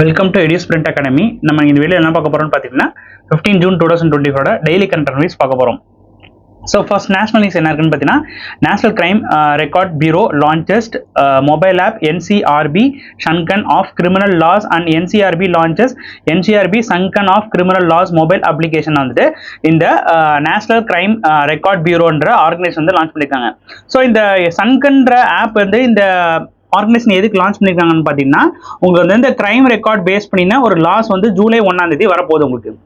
Welcome to EduSprint Academy. நம்ம இந்த video என்ன பார்க்க போறோம்னு பார்த்தீங்கன்னா 15 ஜூன் 2024 டெய்லி கரண்ட் அஃபேர்ஸ் பார்க்க போறோம். ஸோ ஃபர்ஸ்ட் நேஷனல் நியூஸ் என்ன இருக்குன்னு பார்த்தீங்கன்னா national crime record bureau launches mobile app NCRB Sankalan of criminal laws and NCRB launches NCRB Sankalan of criminal laws mobile application வந்துட்டு இந்த நேஷனல் கிரைம் ரெக்கார்ட் பியூரோன்ற organisation வந்து launch பண்ணியிருக்காங்க. ஸோ இந்த சங்கன்ற ஆப் வந்து இந்த ஆர்கனைசேஷன் எதுக்கு லான்ச் பண்ணிருக்காங்கன்னு பார்த்தீங்கன்னா உங்களுக்கு வந்து இந்த கிரைம் ரெக்கார்ட் பேஸ் பண்ணினா ஒரு லாஸ் வந்து ஜூலை 1 வரப்போகுது உங்களுக்கு.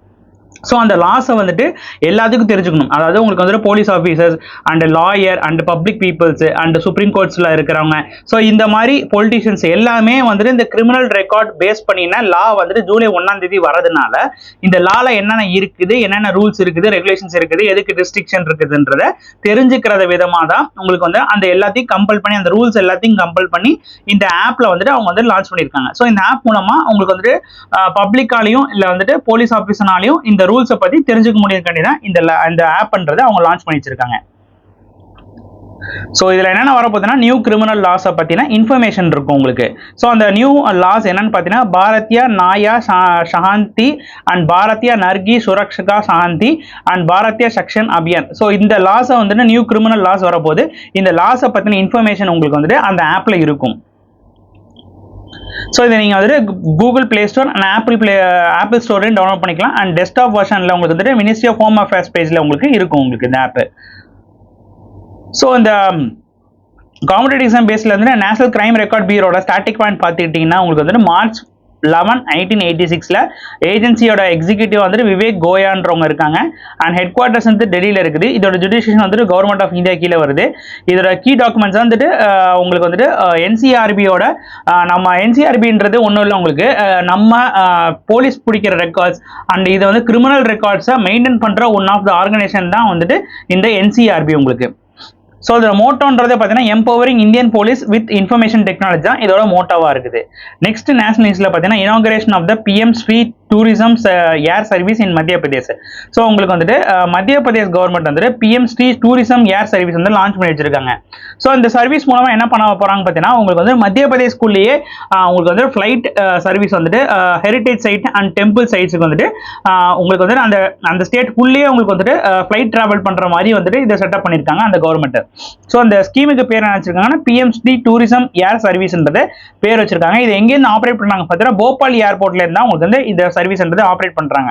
ஸோ அந்த லாஸை வந்துட்டு எல்லாத்துக்கும் தெரிஞ்சுக்கணும். அதாவது உங்களுக்கு வந்துட்டு police officers and lawyer and public peoples and supreme கோர்ட்ஸில் இருக்கிறவங்க, ஸோ இந்த மாதிரி பொலிட்டிஷியன்ஸ் எல்லாமே வந்துட்டு இந்த கிரிமினல் ரெக்கார்ட் பேஸ் பண்ணினா லா வந்துட்டு ஜூலை 1 வரதுனால இந்த லால என்னென்ன இருக்குது, என்னென்ன ரூல்ஸ் இருக்குது, ரெகுலேஷன்ஸ் இருக்குது, எதுக்கு ரெஸ்ட்ரிக்ஷன் இருக்குதுன்றத தெரிஞ்சுக்கிறத விதமாக தான் உங்களுக்கு வந்து அந்த எல்லாத்தையும் கம்பல் பண்ணி அந்த ரூல்ஸ் எல்லாத்தையும் கம்பல் பண்ணி இந்த ஆப்ல வந்துட்டு அவங்க வந்து லான்ச் பண்ணியிருக்காங்க. ஸோ இந்த ஆப் மூலமா உங்களுக்கு வந்துட்டு பப்ளிக்காலையும் இல்லை வந்துட்டு போலீஸ் ஆஃபீஸர்னாலையும் இந்த ரூல்ஸை பத்தி தெரிஞ்சுக்க முடியாது தான் இந்த ஆப்ன்றதை அவங்க லான்ச் பண்ணி வச்சிருக்காங்க. ஸோ இதில் என்னென்ன வரப்போகுதுன்னா நியூ கிரிமினல் லாஸை பற்றின இன்ஃபர்மேஷன் இருக்கும் உங்களுக்கு. ஸோ அந்த நியூ லாஸ் என்னன்னு பார்த்தீங்கன்னா Bharatiya Nyaya Sanhita and Bharatiya Nagarik Suraksha Sanhita and Bharatiya Sakshya Adhiniyam. So இந்த லாஸை வந்துட்டு நியூ கிரிமினல் லாஸ் வரப்போகுது. இந்த லாஸை பற்றின இன்ஃபர்மேஷன் உங்களுக்கு வந்துட்டு அந்த ஆப்பில் இருக்கும். ஸோ இதை நீங்கள் வந்துட்டு Google Play store and Apple ஸ்டோரையும் டவுன்லோட் பண்ணிக்கலாம். அண்ட் டெஸ்க்டாப் வெர்ஷனில் உங்களுக்கு வந்துட்டு மினிஸ்ட்ரி ஆஃப் ஹோம் அஃபேர்ஸ் பேஜில் உங்களுக்கு இருக்கும் உங்களுக்கு இந்த ஆப்பு. ஸோ இந்த காம்படிட்டிவ் பேஸில் வந்து நேஷனல் கிரைம் ரெக்கார்ட் பியூரோட ஸ்டார்டிங் பாயிண்ட் பார்த்துக்கிட்டிங்கன்னா உங்களுக்கு வந்துட்டு மார்ச் 11, 1986 ஏஜென்சியோட எக்ஸிக்யூட்டிவ் வந்துட்டு விவேக் கோயான்றவங்க இருக்காங்க. அண்ட் ஹெட் குவார்ட்டர்ஸ் வந்து டெல்லியில் இருக்குது. இதோட ஜுடிஷியேஷன் வந்துட்டு கவர்மெண்ட் ஆஃப் இந்தியா கீழே வருது. இதோட கீ டாக்குமெண்ட்ஸ் வந்துட்டு உங்களுக்கு வந்துட்டு NCRBயோட நம்ம NCRBன்றது ஒன்றும் இல்லை உங்களுக்கு நம்ம போலீஸ் பிடிக்கிற ரெக்கார்ட்ஸ் அண்ட் இதை வந்து கிரிமினல் ரெக்கார்ட்ஸை மெயின்டைன் பண்ணுற ஒன் ஆஃப் த ஆர்கனைசேஷன் தான் வந்துட்டு இந்த NCRB உங்களுக்கு. ஸோ இதோட மோட்டோன்றதை பார்த்தீங்கன்னா empowering Indian police with information technology தான் இதோட மோட்டோவாக இருக்குது. நெக்ஸ்ட் நேஷனல் நியூஸில் பார்த்தீங்கன்னா inauguration of the PM Shri tourism air service in Madhya Pradesh. So உங்களுக்கு வந்துட்டு மத்திய பிரதேஷ் கவர்மெண்ட் வந்துட்டு PM Shri tourism air service வந்து லான்ச் பண்ணி வச்சிருக்காங்க. ஸோ இந்த சர்வீஸ் மூலமாக என்ன பண்ண போகிறாங்க பார்த்தீங்கன்னா உங்களுக்கு வந்து மத்திய பிரதேஷ்குள்ளேயே உங்களுக்கு வந்து ஃப்ளைட் சர்வீஸ் வந்துட்டு ஹெரிட்டேஜ் சைட் அண்ட் டெம்பிள் சைட்ஸுக்கு வந்துட்டு உங்களுக்கு வந்துட்டு அந்த ஸ்டேட்குள்ளேயே உங்களுக்கு வந்துட்டு ஃப்ளைட் ட்ராவல் பண்ணுற மாதிரி வந்துட்டு இதை செட்டப் பண்ணியிருக்காங்க அந்த கவர்மெண்ட். ஸோ அந்த ஸ்கீமுக்கு பேர் என்ன வச்சிருக்காங்கன்னா PM ஸ்ரீ டூரிசம் ஏர் சர்வீஸ்ன்றது பேர் வச்சிருக்காங்க. இது எங்கேருந்து ஆப்ரேட் பண்ணாங்க பார்த்தீங்கன்னா போபால் ஏர்போர்ட்ல இருந்தா உங்களுக்கு வந்து இந்த சர்வீஸ்ன்றது ஆப்ரேட் பண்றாங்க.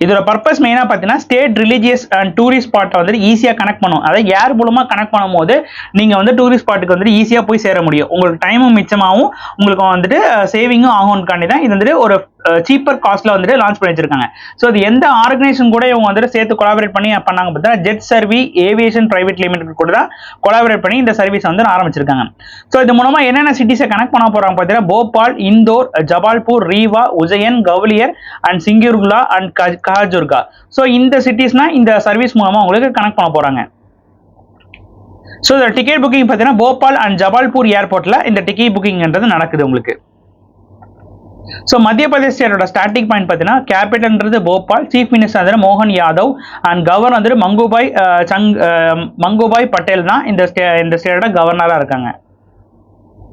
இதோட பர்பஸ் மெயினா பார்த்தீங்கன்னா ஸ்டேட் ரிலீஜியஸ் அண்ட் டூரிஸ்ட் ஸ்பாட்டை வந்துட்டு ஈஸியாக கனெக்ட் பண்ணும். அதாவது ஏர் மூலமா கனெக்ட் பண்ணும் போது நீங்க வந்து டூரிஸ்ட் ஸ்பாட்டுக்கு வந்துட்டு ஈஸியாக போய் சேர முடியும். உங்களுக்கு டைமும் மிச்சமாகவும் உங்களுக்கு வந்துட்டு சேவிங்கும் ஆகும்காண்டி தான் இது வந்துட்டு ஒரு சீப்பர் காஸ்ட்ல வந்துட்டு லான்ச் பண்ணி வச்சிருக்காங்க. ஸோ இது எந்த ஆர்கனைசேஷன் கூட இவங்க வந்துட்டு சேர்த்து கொலாபரேட் பண்ணி பண்ணாங்க பார்த்தீங்கன்னா ஜெட் சர்வி ஏவியேஷன் பிரைவேட் லிமிடெட் கூட தான் கொலாபரேட் பண்ணி இந்த சர்வீஸ் வந்து ஆரம்பிச்சிருக்காங்க. ஸோ இது மூலமா என்னென்ன சிட்டிஸை கனெக்ட் பண்ண போறாங்க பார்த்தீங்கன்னா Bhopal, Indore, Jabalpur, Rewa, Ujjain, Gwalior and Singrauli and Khajuraho. So இந்த சிட்டிஸ்னா இந்த சர்வீஸ் மூலமா உங்களுக்கு கனெக்ட் பண்ண போறாங்க. ஸோ இந்த டிக்கெட் புக்கிங் பார்த்தீங்கன்னா போபால் அண்ட் ஜபால்பூர் ஏர்போர்ட்ல இந்த டிக்கெட் புக்கிங்ன்றது நடக்குது உங்களுக்கு. ஸோ மத்திய பிரதேஷ் ஸ்டேட்டோட ஸ்டார்டிங் பாயிண்ட் பார்த்தீங்கன்னா கேபிட்டல்ன்றது போபால், சீஃப் மினிஸ்டர் மோகன் யாதவ் அண்ட் கவர்னர் வந்து மங்குபாய் பட்டேல் தான் இந்த ஸ்டேட்டோட கவர்னராக இருக்காங்க.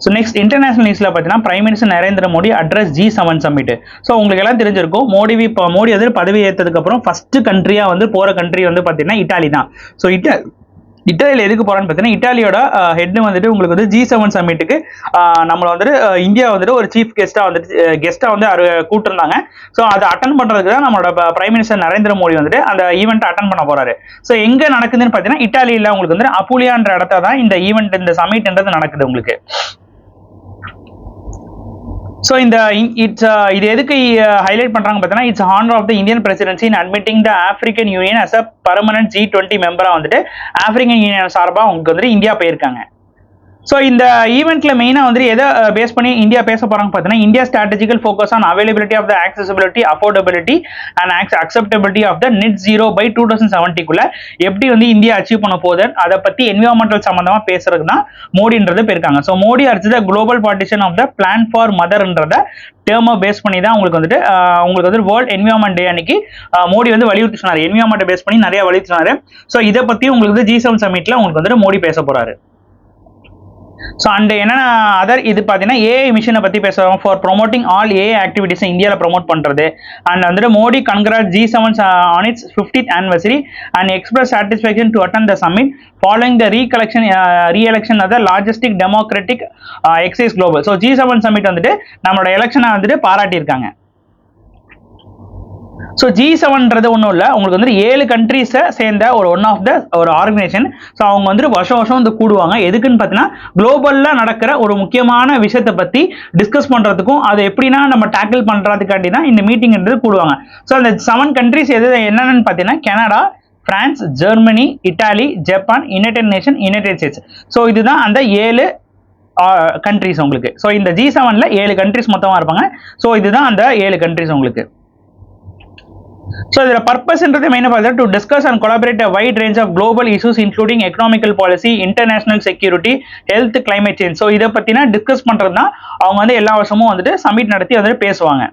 ஸோ நெக்ஸ்ட் இன்டர்நேஷனல் நியூஸ்ல பார்த்தீங்கன்னா prime minister Narendra Modi address G7 summit. So உங்களுக்கு எல்லாம் தெரிஞ்சிருக்கும் மோடி வந்து பதவி ஏற்றதுக்கு அப்புறம் ஃபர்ஸ்ட் கண்ட்ரியா வந்து போற கண்ட்ரி வந்து பார்த்தீங்கன்னா இட்டாலி தான். ஸோ இட்டாலியில் எதுக்கு போறான்னு பார்த்தீங்கன்னா இட்டாலியோட ஹெட் வந்துட்டு உங்களுக்கு வந்து G7 சமிட்டுக்கு நம்மள வந்துட்டு இந்தியா வந்துட்டு ஒரு சீஃப் கெஸ்டா வந்து கூட்டிருந்தாங்க. ஸோ அதை அட்டன் பண்றதுக்கு தான் நம்மளோட பிரைம் மினிஸ்டர் நரேந்திர மோடி வந்துட்டு அந்த ஈவெண்ட் அட்டன் பண்ண போறாரு. ஸோ எங்க நடக்குதுன்னு பார்த்தீங்கன்னா இட்டாலியில உங்களுக்கு வந்து அப்புலியான்ற இடத்துல தான் இந்த ஈவெண்ட் இந்த சமிட்ன்றது நடக்குது உங்களுக்கு. ஸோ இது எதுக்கு ஹைலைட் பண்றாங்க பார்த்தீங்கன்னா it's honour of the Indian presidency in admitting the African union as a permanent G20 மெம்பரா வந்துட்டு ஆப்பிரிக்கன் யூனியன் சார்பாக உங்களுக்கு வந்துட்டு இந்தியா போயிருக்காங்க. ஸோ இந்த ஈவெண்ட்ல மெயினாக வந்து எதை பேஸ் பண்ணி இந்தியா பேச போறாங்க பார்த்தீங்கன்னா India strategical focus on availability of the accessibility, affordability and acceptability of the net zero by 2070 எப்படி வந்து இந்தியா அச்சீவ் பண்ண போகுது அதை பத்தி என்விரான்மெண்டல் சம்பந்தமா பேசுறதுக்கு தான் மோடின்றது போயிருக்காங்க. ஸோ மோடி அடுத்தது global partition of the plan for மதர்ன்றத டேர்மை பேஸ் பண்ணி தான் உங்களுக்கு வந்து வேர்ல்ட் என்விரான்மெண்ட் டே அன்னைக்கு மோடி வந்து வலியுறுத்தி சொன்னார். என்விரான்மெண்ட் பேஸ் பண்ணி நிறைய வலியுறுத்தி சொன்னாரு. ஸோ இதை பத்தி உங்களுக்கு வந்து G7 சமிட்ல உங்களுக்கு வந்துட்டு மோடி பேச போறாரு. ஸோ அண்ட் என்னென்ன அதர் இது பார்த்தீங்கன்னா ஏஐ மிஷனை பற்றி பேசுகிறோம். For promoting all AI activities இந்தியாவில் ப்ரொமோட் பண்ணுறது. அண்ட் வந்துட்டு Modi congrats G7 on its 50th anniversary and express satisfaction to attend the summit following the re-election of the largest democratic exercise global. So G7 summit வந்துட்டு நம்மளோட எலெக்ஷனை வந்துட்டு பாராட்டியிருக்காங்க. So G7ன்றது ஒன்றும் இல்லை, உங்களுக்கு வந்துட்டு 7 கண்ட்ரீஸை சேர்ந்த ஒரு ஆர்கனைசேஷன். ஸோ அவங்க வந்துட்டு வருஷம் வந்து கூடுவாங்க. எதுக்குன்னு பார்த்தீங்கன்னா குளோபலில் நடக்கிற ஒரு முக்கியமான விஷயத்தை பற்றி டிஸ்கஸ் பண்ணுறதுக்கும் அதை எப்படின்னா நம்ம டேக்கிள் பண்ணுறதுக்காண்டி தான் இந்த மீட்டிங்ன்றது கூடுவாங்க. ஸோ அந்த 7 கண்ட்ரீஸ் என்னென்னு பார்த்தீங்கன்னா Canada, France, Germany, Italy, Japan, United nation, United states. So இதுதான் அந்த 7 கண்ட்ரீஸ் உங்களுக்கு. ஸோ இந்த G7ல 7 கண்ட்ரீஸ் மொத்தமாக இருப்பாங்க. ஸோ இதுதான் அந்த 7 கண்ட்ரீஸ் உங்களுக்கு. So the purpose is to discuss and collaborate a wide range of global issues including economical policy, international security, health, climate change. So இத பத்தினா டிஸ்கஸ் பண்றதுனா அவங்க வந்து எல்லா வருஷமும் வந்துட்டு சமிட் நடத்தி வந்து பேசுவாங்க.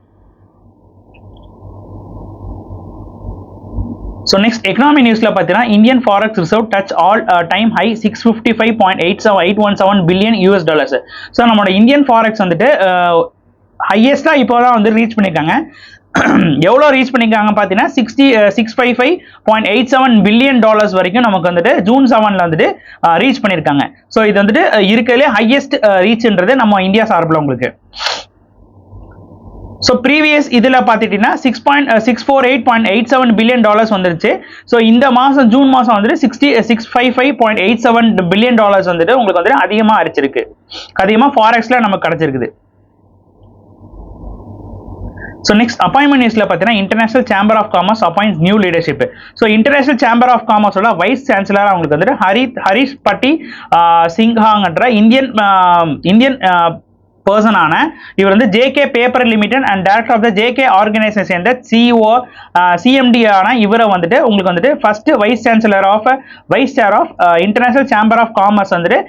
So next economy newsல பாத்தீங்கன்னா Indian forex reserve touch all time high $655.817 billion US. So நம்மளோட இந்தியன் forex வந்துட்டு ஹையஸ்டா இப்போதான் வந்து ரீச் பண்ணிருக்காங்க. எவ்வளோ ரீச் பண்ணிருக்காங்க பார்த்தீங்கன்னா $655.87 billion வரைக்கும் நமக்கு வந்துட்டு June 7ல வந்துட்டு ரீச் பண்ணியிருக்காங்க. ஸோ இது வந்துட்டு இருக்கிறதுலே ஹையஸ்ட் ரீச்ன்றது நம்ம இந்தியா சார்பில் உங்களுக்கு. ஸோ ப்ரீவியஸ் இதில் பார்த்துட்டீங்கன்னா $648.87 billion வந்துருச்சு. ஸோ இந்த மாதம் ஜூன் மாதம் வந்துட்டு $655.87 billion வந்துட்டு உங்களுக்கு வந்துட்டு அதிகமாக அடிச்சிருக்கு. அதிகமாக ஃபாரெக்ஸில் நமக்கு கிடைச்சிருக்குது. ஸோ நெக்ஸ்ட் அப்பாயின்மெண்ட் நியூஸ்ல பார்த்தீங்கன்னா international chamber of commerce appoints new leadership. So international chamber of காமர்ஸோட வைஸ் சான்சலர் அவங்களுக்கு வந்துட்டு ஹரிஷ் பட்டி சிங்ஹாங்கன்ற இந்தியன் பர்சனான இவர் வந்து JK paper limited and director of the JK organisation சேர்ந்த சிஎம்டி ஆன இவரை வந்துட்டு உங்களுக்கு வந்துட்டு first vice chair of international chamber of commerce வந்துட்டு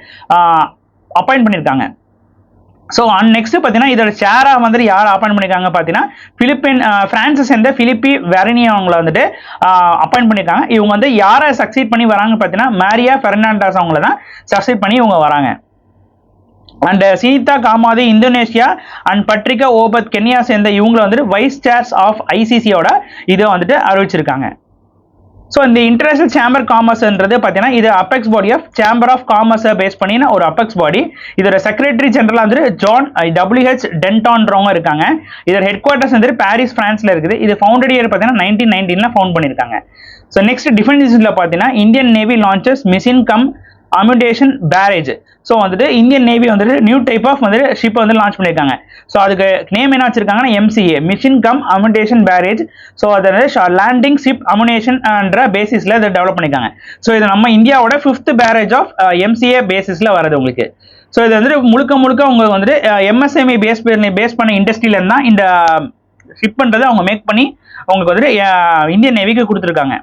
அப்பாயிண்ட் பண்ணியிருக்காங்க. ஸோ நெக்ஸ்ட் பார்த்தீங்கன்னா இதோட சேராக வந்துட்டு யார் அப்பாயிண்ட் பண்ணியிருக்காங்க பார்த்தீங்கன்னா பிரான்ஸை சேர்ந்த பிலிப்பி வெரனி அவங்களை வந்துட்டு அப்பாயிண்ட் பண்ணியிருக்காங்க. இவங்க வந்து யாரை சக்சீட் பண்ணி வராங்க பார்த்தீங்கன்னா மேரியா பெர்னாண்டஸ் அவங்கள தான் சக்சீட் பண்ணி இவங்க வராங்க. And Shinta Kamdani Indonesia and Patricia Obath Kenya சேர்ந்த இவங்களை வந்துட்டு வைஸ் சேர்ஸ் ஆஃப் ஐசிசியோட இதை வந்துட்டு அறிவிச்சிருக்காங்க. ஸோ இந்த இன்டர்நேஷனல் சேம்பர் காமர்ஸ்ன்றது பார்த்தீங்கன்னா இது apex body of chamber of காமர்ஸை பேஸ் பண்ணின ஒரு அபெக்ஸ் பாடி. இதோட செக்ரட்டரி ஜெனரலாக வந்துட்டு ஜான் WH டென்டான்றவங்க இருக்காங்க. இதோட ஹெட் குவார்ட்டர்ஸ் வந்துட்டு பாரிஸ் பிரான்ஸ்ல இருக்குது. இது ஃபவுண்டட் இயர் பார்த்தீங்கன்னா 1919 ஃபவுண்ட் பண்ணியிருக்காங்க. ஸோ நெக்ஸ்ட் டிஃபென்ஸ் இஷ்யூல பார்த்தீங்கன்னா Indian navy launches machine come ammunition barrage. So வந்துட்டு இந்தியன் நேவி வந்துட்டு நியூ டைப் ஆஃப் வந்துட்டு ஷிப் வந்து லான்ச் பண்ணியிருக்காங்க. ஸோ அதுக்கு நேம் என்ன வச்சிருக்காங்கன்னா MCA machine come ammunition barrage. So அதை லேண்டிங் ஷிப் அம்யூனேஷன்ன்ற பேசிஸ்ல இதை டெவலப் பண்ணியிருக்காங்க. ஸோ இது நம்ம இந்தியாவோட 5th பேரேஜ் ஆஃப் MCA பேசிஸ்ல வருது உங்களுக்கு. ஸோ இது வந்துட்டு முழுக்க உங்களுக்கு வந்துட்டு MSME பேஸ் பண்ண இண்டஸ்ட்ரியில இருந்தா இந்த ஷிப் பண்றதை அவங்க மேக் பண்ணி அவங்களுக்கு வந்துட்டு இந்தியன் நேவிக்கு கொடுத்துருக்காங்க.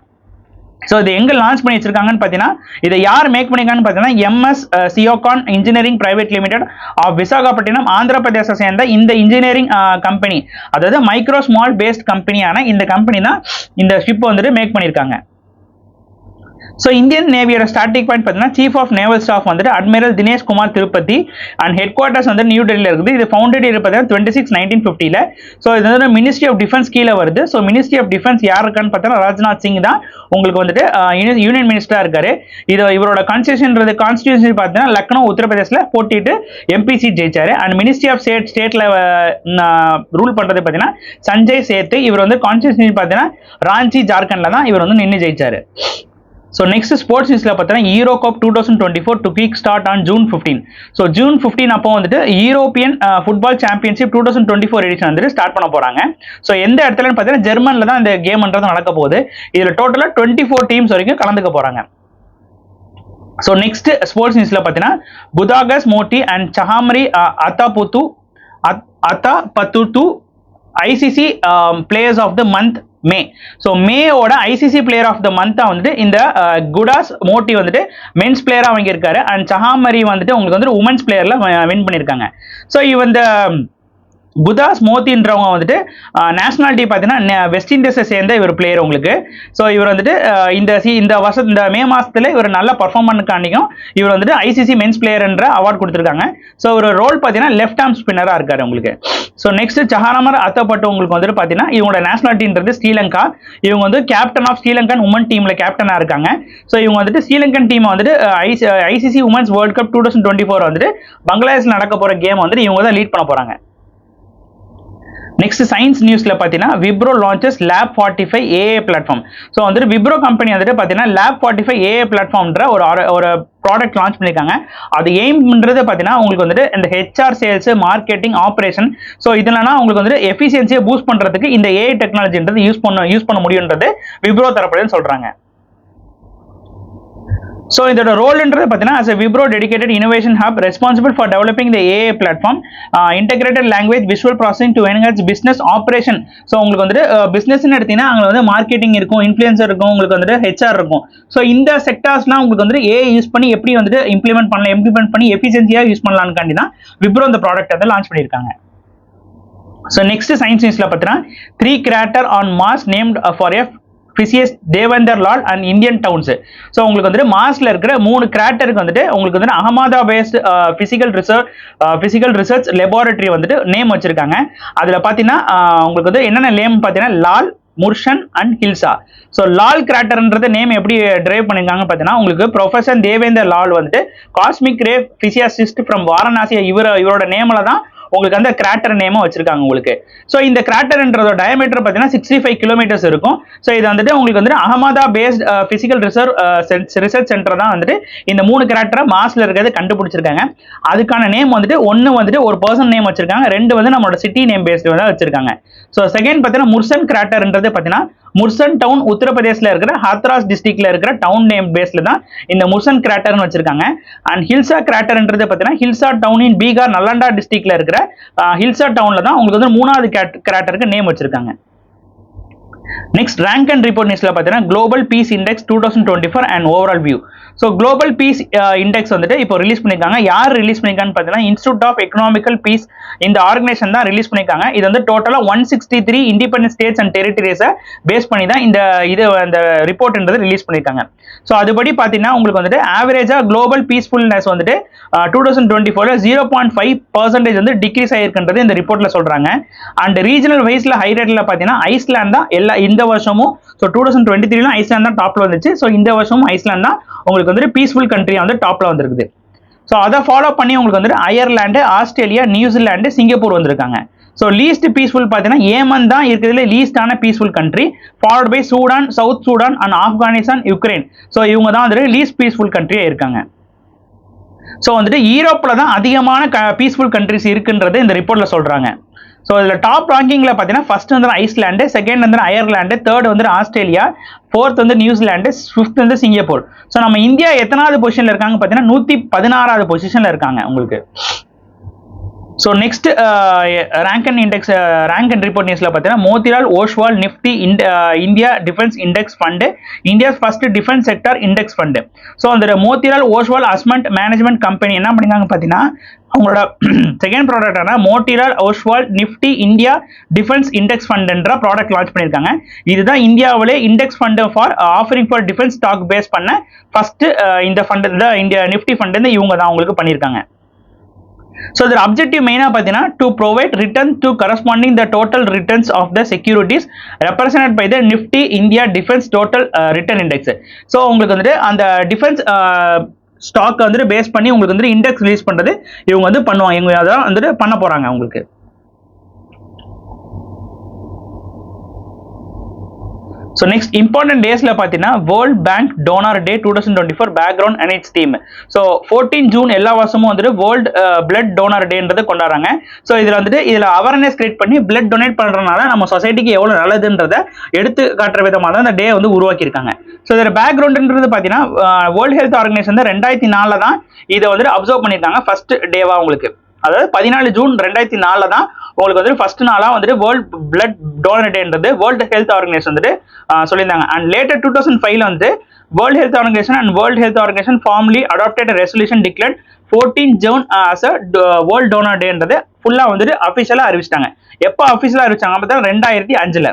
ஸோ இது எங்கே லான்ச் பண்ணி வச்சிருக்காங்கன்னு பார்த்தீங்கன்னா இதை யார் மேக் பண்ணிருக்காங்கன்னு பார்த்தீங்கன்னா MS சியோகான் engineering private limited of Visakhapatnam Andhra Pradesh சேர்ந்த இந்த இன்ஜினியரிங் கம்பெனி, அதாவது மைக்ரோ ஸ்மால் பேஸ்ட் கம்பெனியான இந்த கம்பெனி தான் இந்த ஷிப் வந்துட்டு மேக் பண்ணியிருக்காங்க. ஸோ இந்தியன் நேவியோட ஸ்டார்டிங் பாயிண்ட் பார்த்தீங்கன்னா சீஃப் ஆஃப் நேவல் ஸ்டாஃப் வந்துட்டு admiral Dinesh Kumar Tripathi and headquarters வந்து நியூ டெல்லியில் இருக்குது. இது ஃபவுண்டட் இயர் பார்த்தீங்கன்னா 26/1950. ஸோ இது வந்து மினிஸ்ட்ரி ஆஃப் டிஃபென்ஸ் கீழே வருது. ஸோ மினிஸ்ட்ரி ஆஃப் டிஃபென்ஸ் யார் இருக்கான்னு பார்த்தீங்கன்னா ராஜ்நாத் சிங் தான் உங்களுக்கு வந்துட்டு யூனியன் மினிஸ்டராக இருக்காரு. இவரோட கான்ஸ்டியூஷன் பார்த்தீங்கன்னா லக்னோ உத்தரப்பிரதேசில் போட்டிட்டு MP சீட் ஜெயிச்சாரு. அண்ட் மினிஸ்ட்ரி ஆஃப் ஸ்டேட்ல ரூல் பண்றது பார்த்தீங்கன்னா சஞ்சய் சேத்து. இவர் வந்து கான்ஸ்டியூஷன் பார்த்தீங்கன்னா ராஞ்சி ஜார்க்கண்ட்ல தான் இவர் வந்து நின்று ஜெயிச்சாரு. ஸோ நெக்ஸ்ட் ஸ்போர்ட்ஸ் நியூஸ்ல பார்த்தீங்கன்னா euro cup 2024 to kick start on June 15. So June 15 அப்போ வந்துட்டு யூரோப்பியன் ஃபுட்பால் சாம்பியன்ஷிப் 2024 எடிஷன் வந்துட்டு ஸ்டார்ட் பண்ண போறாங்க. ஸோ எந்த இடத்துலன்னு பார்த்தீங்கன்னா ஜெர்மன்ல தான் இந்த கேம்ன்றது நடக்க போகுது. இதில் டோட்டலாக 24 டீம்ஸ் வரைக்கும் கலந்துக்க போறாங்க. ஸோ நெக்ஸ்ட் ஸ்போர்ட்ஸ் நியூஸ்ல பார்த்தீங்கன்னா Gudakesh Motie and Chamari Athapaththu ICC players of the month May. So மேயோட ICC பிளேயர் ஆஃப் த மந்த்தாக வந்துட்டு இந்த குடாஸ் மோட்டி வந்துட்டு மென்ஸ் பிளேயராக வாங்கியிருக்காரு. அண்ட் சஹாமரி வந்துட்டு உங்களுக்கு வந்துட்டு உமன்ஸ் பிளேயரில் வின் பண்ணியிருக்காங்க. ஸோ இந்த குதாஸ் மோத்தின்றவங்க வந்துட்டு நேஷனாலிட்டி பார்த்தீங்கன்னா வெஸ்ட் இண்டீஸை சேர்ந்த இவர் பிளேயர் உங்களுக்கு. ஸோ இவர் வந்துட்டு இந்த மே மாதத்தில் இவர் நல்லா பர்ஃபார்ம் பண்ணக்காண்டிக்கும் இவர் வந்துட்டு ஐசிசி மென்ஸ் பிளேயர்ன்ற அவார்ட் கொடுத்துருக்காங்க. ஸோ ஒரு ரோல் பார்த்தீங்கன்னா லெஃப்ட் ஆர்ம் ஸ்பின்னராக இருக்காரு உங்களுக்கு. ஸோ நெக்ஸ்ட் சஹாரமர் அத்தப்பட்டு உங்களுக்கு வந்துட்டு பார்த்தீங்கன்னா இவங்களோட நேஷனாலிட்டின்றது ஸ்ரீலங்கா. இவங்க வந்து கேப்டன் ஆஃப் ஸ்ரீலங்கன் உமன் டீமில் கேப்டனாக இருக்காங்க. ஸோ இவங்க வந்துட்டு ஸ்ரீலங்கன் டீமை வந்துட்டு ஐசிசி உமன்ஸ் வேர்ல்ட் கப் 2024 வந்துட்டு பங்களாதேஷில் நடக்க போகிற கேம் வந்துட்டு இவங்க தான் லீட் பண்ண போகிறாங்க. நெக்ஸ்ட் சயின்ஸ் நியூஸ்ல பார்த்தீங்கன்னா Wipro launches lab 45 A A platform. So வந்துட்டு விப்ரோ கம்பெனி வந்துட்டு பார்த்தீங்கன்னா லேப் 45 ஏஏ பிளாட்ஃபார்ம்ன்ற ஒரு ப்ராடக்ட் லான்ச் பண்ணியிருக்காங்க. அது எய்ம்ன்றது பார்த்தீங்கன்னா உங்களுக்கு வந்துட்டு இந்த HR sales marketing operation so இதெல்லாம் உங்களுக்கு வந்துட்டு எஃபிஷியன்சியை பூஸ்ட் பண்ணுறதுக்கு இந்த ஏஐ டெக்னாலஜின்றது யூஸ் பண்ண முடியுன்றது விப்ரோ தரப்புலன்னு சொல்றாங்க. ஸோ இதோட ரோல்ன்றது பார்த்தீங்கன்னா as a Wipro dedicated innovation hub responsible for developing the AI platform, integrated language visual processing to enhance business operation. So உங்களுக்கு வந்துட்டு பிஸ்னஸ்ன்னு எடுத்தீங்கன்னா அங்கே வந்து மார்க்கெட்டிங் இருக்கும், இன்ஃப்ளூயன்சர் இருக்கும், உங்களுக்கு வந்துட்டு ஹெச்ஆர் இருக்கும். ஸோ இந்த செக்டார்ஸ்லாம் உங்களுக்கு வந்துட்டு ஏஐ யூஸ் பண்ணி எப்படி வந்துட்டு இம்ப்ளிமெண்ட் பண்ணி எஃபிஷியன்சியாக யூஸ் பண்ணலான்னு தான் விப்ரோ இந்த ப்ராடக்ட் வந்து லான்ச் பண்ணியிருக்காங்க. ஸோ நெக்ஸ்ட் சயின்ஸ் நியூஸ்ல பார்த்தீங்கன்னா 3 crater on Mars named for a பிசிஎஸ் Devendra Lal and Indian towns. So உங்களுக்கு வந்துட்டு மார்ஸ்ல இருக்கிற 3 கிராட்டருக்கு வந்துட்டு உங்களுக்கு வந்துட்டு Ahmedabad based physical research laboratory வந்துட்டு நேம் வச்சிருக்காங்க. அதுல பாத்தீங்கன்னா உங்களுக்கு வந்து என்னென்ன நேம் பாத்தீங்கன்னா லால், முர்ஷன் அண்ட் ஹில்சா. ஸோ லால் கிராட்டர்ன்றது நேம் எப்படி டிரைவ் பண்ணிருக்காங்க பார்த்தீங்கன்னா உங்களுக்கு ப்ரொஃபசர் தேவேந்தர் லால் வந்துட்டு cosmic ray physicist from Varanasi இவரோட நேமில் தான் உங்களுக்கு அந்த கிராட்டர் நேமும் வச்சிருக்காங்க உங்களுக்கு. ஸோ இந்த கிராட்டர்ன்றதோட டயமீட்டர் பார்த்தீங்கன்னா 65 கிலோமீட்டர்ஸ் இருக்கும். ஸோ இது வந்துட்டு உங்களுக்கு வந்துட்டு Ahmedabad based physical research centre தான் வந்துட்டு இந்த 3 கிராட்டரை மாஸ்ல இருக்கிறது கண்டுபிடிச்சிருக்காங்க. அதுக்கான நேம் வந்துட்டு ஒன்று வந்துட்டு ஒரு பர்சன் நேம் வச்சிருக்காங்க, 2 வந்து நம்மளோட சிட்டி நேம் பேஸ்டு வந்து வச்சிருக்காங்க. ஸோ செகண்ட் பார்த்தீங்கன்னா முர்சன் கிராட்டர்ன்றது பார்த்தீங்கன்னா முர்சன் டவுன் உத்தரப்பிரதேசில் இருக்கிற ஹாத்ராஸ் டிஸ்ட்ரிக்ட்ல இருக்கிற டவுன் நேம் பேஸ்ல தான் இந்த முர்சன் கிராட்டர்னு வச்சிருக்காங்க. அண்ட் ஹில்சா கிராட்டர்ன்றது பார்த்தீங்கன்னா ஹில்சா டவுன் இன் பீகார் நலண்டா டிஸ்ட்ரிக்ட்ல இருக்கிற ஹில்சா டவுன்ல தான் உங்களுக்கு வந்து 3வது கிராட்டருக்கு நேம் வச்சிருக்காங்க. நெக்ஸ்ட் ரேங்க் அண்ட் ரிப்போர்ட் நியூஸ்ல பார்த்தீங்கன்னா global peace index 2024 and overall view. So global peace index வந்துட்டு இப்போ ரிலீஸ் பண்ணியிருக்காங்க. யார் ரிலீஸ் பண்ணியிருக்கான்னு பார்த்தீங்கன்னா இன்ஸ்டியூட் ஆஃப் எக்கனாமிக்கல் பீஸ் இந்த ஆர்கனைசேஷன் தான் ரிலீஸ் பண்ணியிருக்காங்க. இது வந்து டோட்டலாக 163 இண்டிபெண்டன்ட் ஸ்டேட்ஸ் அண்ட் டெரிட்டரிஸை பேஸ் பண்ணி தான் இந்த ரிப்போர்ட்ன்றது ரிலீஸ் பண்ணியிருக்காங்க. ஸோ அதுபடி பார்த்தீங்கன்னா உங்களுக்கு வந்துட்டு ஆவரேஜா குளோபல் பீஸ்ஃபுல்னஸ் வந்துட்டு 2024 0.5% வந்து டிக்ரீஸ் ஆயிருக்குன்றது இந்த ரிப்போர்ட்ல சொல்றாங்க. அண்ட் ரீஜனல் வைஸ்ல ஹைலைட்ல பார்த்தீங்கன்னா ஐஸ்லாண்ட் தான் இந்த வருஷமும். ஸோ 2023 ஐஸ்லாண்ட் தான் டாப்ல வந்துச்சு. ஸோ இந்த வருஷமும் ஐஸ்லாண்ட் தான் உங்களுக்கு வந்துட்டு பீஸ்ஃபுல் கண்ட்ரியா வந்து டாப்ல வந்திருக்குது. ஸோ அதை ஃபாலோ பண்ணி உங்களுக்கு வந்துட்டு அயர்லாண்டு, ஆஸ்திரேலியா, நியூசிலாண்டு, சிங்கப்பூர் வந்திருக்காங்க. ஸோ லீஸ்ட் பீஸ்ஃபுல் பார்த்தீங்கன்னா ஏமன் தான் இருக்கிறதுல லீஸ்டான peaceful country, followed by Sudan, South Sudan and Afghanistan, Ukraine. So இவங்க தான் வந்துட்டு லீஸ்ட் பீஸ்ஃபுல் கண்ட்ரியா இருக்காங்க. ஸோ வந்துட்டு யூரோப்ல தான் அதிகமான பீஸ்ஃபுல் கண்ட்ரிஸ் இருக்குன்றது இந்த ரிப்போர்ட்ல சொல்றாங்க. ஸோ இதில் டாப் ரேங்கிங்ல பார்த்தீங்கன்னா ஃபர்ஸ்ட் வந்து ஐஸ்லாண்டு, செகண்ட் வந்து அயர்லாண்டு, தேர்ட் வந்து ஆஸ்திரேலியா, ஃபோர்த் வந்து நியூசிலாண்டு, ஃபிஃப்த் வந்து சிங்கப்பூர். ஸோ நம்ம இந்தியா எத்தனாவது பொசிஷன்ல இருக்காங்க பார்த்தீங்கன்னா 116வது பொசிஷன்ல இருக்காங்க உங்களுக்கு. So next rank and report நியூஸ்ல பார்த்தீங்கன்னா Motilal Oswal Nifty India defence index fund, India first defence sector index fund. So அந்த Motilal Oswal asset management company என்ன பண்ணிருக்காங்க பார்த்தீங்கன்னா அவங்களோட செகண்ட் ப்ராடக்டான Motilal Oswal Nifty India defence index ஃபண்டுன்ற ப்ராடக்ட் லான்ச் பண்ணியிருக்காங்க. இதுதான் இந்தியாவிலே index fund for offering for defence stock base பண்ண ஃபர்ஸ்ட் இந்த ஃபண்டு தான் இந்தியா நிஃப்டி ஃபண்டு இவங்க தான் உங்களுக்கு பண்ணியிருக்காங்க. So the objective main பார்த்தீங்கன்னா to provide return to corresponding the total returns of the securities represented by the Nifty India Defense Total Return Index. So உங்களுக்கு வந்துட்டு அந்த டிஃபென்ஸ் ஸ்டாக் வந்துட்டு பேஸ் பண்ணி உங்களுக்கு வந்துட்டு இண்டெக்ஸ் ரிலீஸ் பண்றது இவங்க வந்து பண்ணுவாங்க. இவங்க அதான் வந்துட்டு பண்ண போறாங்க உங்களுக்கு. So next important daysல பார்த்தீங்கன்னா world bank donor day 2024 background and it's theme. So 14 June எல்லா வருஷமும் வந்துட்டு வேர்ல்ட் பிளட் டோனர் டேன்றது கொண்டாடுறாங்க. ஸோ இதில் அவேர்னஸ் கிரியேட் பண்ணி பிளட் டொனேட் பண்றதுனால நம்ம சொசைட்டிக்கு எவ்வளவு நல்லதுன்றதை எடுத்து காட்டுற விதமாக தான் இந்த டே வந்து உருவாக்கியிருக்காங்க. ஸோ இதில் பேக்ரவுண்ட்ன்றது பார்த்தீங்கன்னா வேர்ல்ட் ஹெல்த் ஆர்கனைசேஷன் 2004 தான் இதை வந்துட்டு அப்சர்வ் பண்ணியிருக்காங்க ஃபர்ஸ்ட் டேவா உங்களுக்கு. அதாவது 14 ஜூன் 2004 தான் உங்களுக்கு வந்து ஃபர்ஸ்ட் நாளா வந்துட்டு வேர்ல்ட் பிளட் டோனர் டேன்றது வேர்ல்ட் ஹெல்த் ஆர்கனைசேஷன் வந்துட்டு சொல்லியிருந்தாங்க. அண்ட் லேட்டர் 2005 வந்து world health organisation formally adopted resolution declared 14 June as a world donor டேன்றது ஃபுல்லா வந்துட்டு அஃபிஷியலா அறிவிச்சிட்டாங்க. எப்போ அஃபிஷியலா அறிவிச்சாங்க பார்த்தா 2005ல்.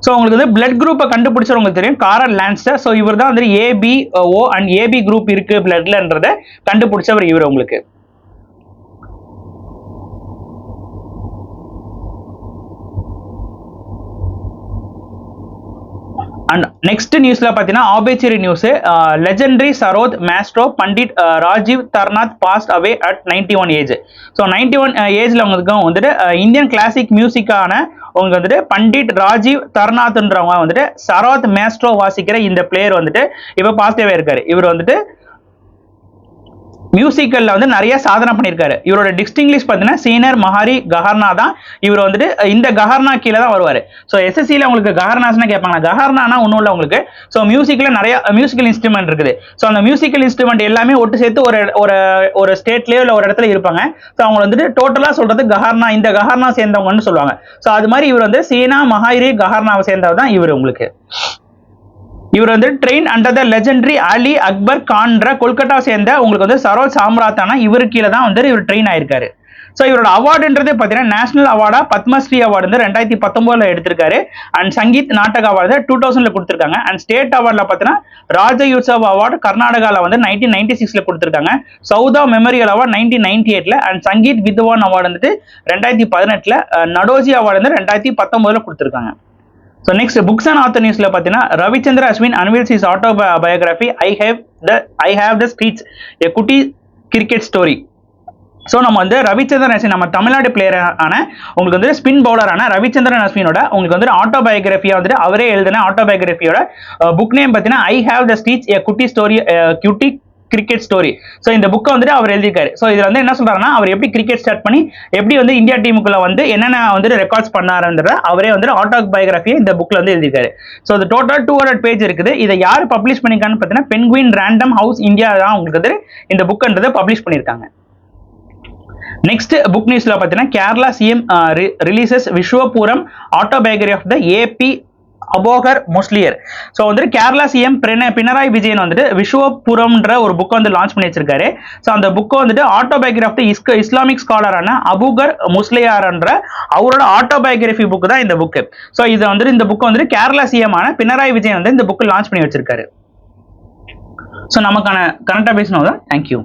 ஸோ உங்களுக்கு வந்து பிளட் குரூப்பை கண்டுபிடிச்சவங்களுக்கு தெரியும், காரல் லான்ஸ்டர். ஸோ இவர் தான் வந்து ABO அண்ட் AB குரூப் இருக்கு பிளட்லன்றதை கண்டுபிடிச்சவர் இவர் உங்களுக்கு. அண்ட் நெக்ஸ்ட் நியூஸ்ல பாத்தீங்கன்னா obituary news, legendary sarod maestro Pandit Rajeev Taranath passed away at 91 age. So 91 ஏஜ்ல உங்களுக்கு வந்துட்டு இந்தியன் கிளாசிக் மியூசிக்கான உங்களுக்கு வந்துட்டு பண்டிட் ராஜீவ் தர்நாத்ன்றவங்க வந்துட்டு சரோத் மாஸ்ட்ரோ வாசிக்கிற இந்த பிளேயர் வந்துட்டு இப்ப பாசிட்டிவா இருக்காரு. இவர் வந்துட்டு மியூசிக்கல்ல வந்து நிறைய சாதனை பண்ணியிருக்காரு. இவரோட டிஸ்டிங்லிஷ் பார்த்தீங்கன்னா சீனியர் மஹாரி கஹர்னா தான். இவர் வந்துட்டு இந்த கஹர்னா கீழே தான் வருவார். ஸோ எஸ்எஸ்சியில் உங்களுக்கு கஹர்னாஸ்னா கேட்பாங்க. கஹர்னானா ஒன்றும் இல்லை உங்களுக்கு. ஸோ மியூசிக்கில் நிறைய மியூசிக்கல் இன்ஸ்ட்ருமெண்ட் இருக்குது. ஸோ அந்த மியூசிக்கல் இன்ஸ்ட்ருமெண்ட் எல்லாமே ஒட்டு சேர்த்து ஒரு ஸ்டேட்லேயோ இல்லை ஒரு இடத்துல இருப்பாங்க. ஸோ அவங்க வந்துட்டு டோட்டலாக சொல்றது கஹர்னா, இந்த கஹர்னா சேர்ந்தவங்கன்னு சொல்லுவாங்க. ஸோ அது மாதிரி இவர் வந்து சீனா மஹாரி கஹர்னாவை சேர்ந்தவர் தான் இவர் உங்களுக்கு. இவர் வந்து ட்ரெயின் அண்டர் த லெஜெண்டரி அலி அக்பர் கான்ற கொல்கட்டா சேர்ந்த உங்களுக்கு வந்து சரோஜ் சாம்ராத்தானா இவரு கீழே தான் வந்து இவர் ட்ரெயின் ஆயிருக்காரு. ஸோ இவரோட அவார்டுன்றது பார்த்தீங்கன்னா நேஷனல் அவார்டா பத்மஸ்ரீ அவார்டு வந்து 2019 எடுத்திருக்காரு. அண்ட் சங்கீத் நாடக அவார்டு 2000 கொடுத்துருக்காங்க. அண்ட் ஸ்டேட் அவார்டில் பார்த்தீங்கன்னா ராஜயுத்சவ் அவார்டு கர்நாடகாவில் வந்து 1996 கொடுத்துருக்காங்க. Chowdiah memorial award 1998, and Sangeet Vidwan award வந்துட்டு 2018, நடோஜி அவார்டு வந்து 2019 கொடுத்துருக்காங்க. So next books and author நியூஸ்ல பார்த்தீங்கன்னா Ravichandra Ashwin unveils his autobiography I have the speech a kutti cricket story. So நம்ம வந்து ரவிச்சந்திரன் அஸ்வின் நம்ம தமிழ்நாடு பிளேயரான உங்களுக்கு வந்து ஸ்பின் பவுலரான ரவிச்சந்திரன் அஸ்வினோட உங்களுக்கு வந்து ஆட்டோபயோகிராஃபியா வந்துட்டு அவரே எழுதின ஆட்டோபயோகிராஃபியோட புக் நேம் பார்த்தீங்கன்னா ஐ ஹேவ் த ஸ்பீச் எ குட்டி ஸ்டோரி குட்டி கிரிக்கெட் ஸ்டோரி. ஸோ இந்த புக்கை வந்துட்டு அவர் எழுதியிருக்காரு. ஸோ இதில் வந்து என்ன சொல்றாருன்னா அவர் எப்படி கிரிக்கெட் ஸ்டார்ட் பண்ணி எப்படி வந்து இந்தியா டீமுக்குள்ள வந்து என்னென்ன வந்துட்டு ரெக்கார்ட்ஸ் பண்ணாருன்ற அவரே வந்து ஆட்டோபயோகிராஃபியை இந்த புக்ல வந்து எழுதியிருக்காரு. ஸோ இது டோட்டல் 200 பேஜ் இருக்குது. இதை யார் பப்ளிஷ் பண்ணிருக்கான்னு பார்த்தீங்கன்னா பென்குயின் ரேண்டம் ஹவுஸ் இந்தியா தான் உங்களுக்கு வந்து இந்த புக்ன்றதை பப்ளிஷ் பண்ணியிருக்காங்க. நெக்ஸ்ட் புக் நியூஸ்ல பார்த்தீங்கன்னா Kerala CM releases Vishwapooram autobiography of the AP Aboobacker Musliyar. So வந்துட்டு கேரளா சிஎம் பினராயி விஜயன் வந்துட்டு விஸ்வபுரம்ன்ற ஒரு புக்கை வந்து லான்ச் பண்ணி வச்சிருக்காரு. ஸோ அந்த புக்கை வந்துட்டு ஆட்டோபயோகிராஃபி இஸ்லாமிக் ஸ்காலரான அபுகர் முஸ்லியார்ன்ற அவரோட ஆட்டோபயோகிராஃபி புக் தான் இந்த புக்கு. ஸோ இது வந்துட்டு இந்த புக்கை வந்துட்டு கேரளா சிஎம் ஆன பினராயி விஜயன் வந்து இந்த புக்கு லான்ச் பண்ணி வச்சிருக்காரு. ஸோ நமக்கான கரண்ட் அஃபேர்ஸ் தான். தேங்க்யூ.